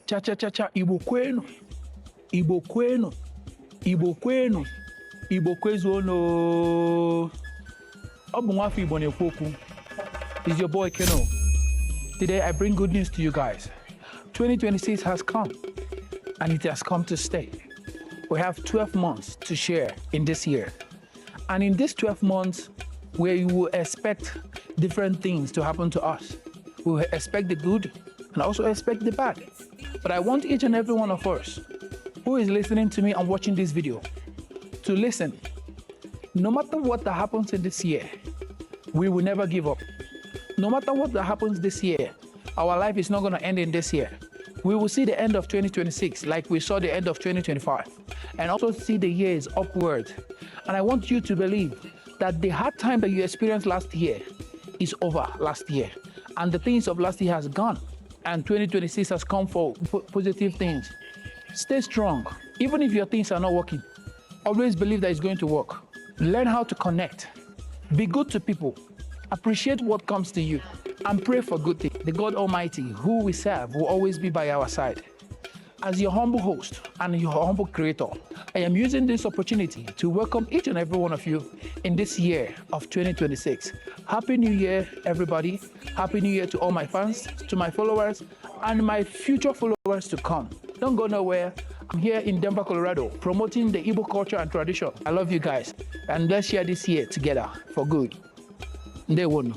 Cha cha cha cha, Igbo kwenu, Igbo kwenu, Igbo kwenu, Igbo kwezuonu. Obu Nwafu Igbo na-ekwu okwu. It's your boy Keno. Today I bring good news to you guys. 2026 has come, and it has come to stay. We have 12 months to share in this year. And in these 12 months, we will expect different things to happen to us. We will expect the good and also expect the bad. But I want each and every one of us who is listening to me and watching this video to listen. No matter what that happens in this year, we will never give up. No matter what that happens this year, our life is not going to end in this year. We will see the end of 2026 like we saw the end of 2025, and also see the years upward. And I want you to believe that the hard time that you experienced last year is over last year, and the things of last year has gone, and 2026 has come for positive things. Stay strong. Even if your things are not working, always believe that it's going to work. Learn how to connect. Be good to people. Appreciate what comes to you, and pray for good things. The God Almighty, who we serve, will always be by our side. As your humble host and your humble creator, I am using this opportunity to welcome each and every one of you in this year of 2026. Happy New Year, everybody. Happy New Year to all my fans, to my followers, and my future followers to come. Don't go nowhere. I'm here in Denver, Colorado, promoting the Igbo culture and tradition. I love you guys, and let's share this year together for good. Ndewono.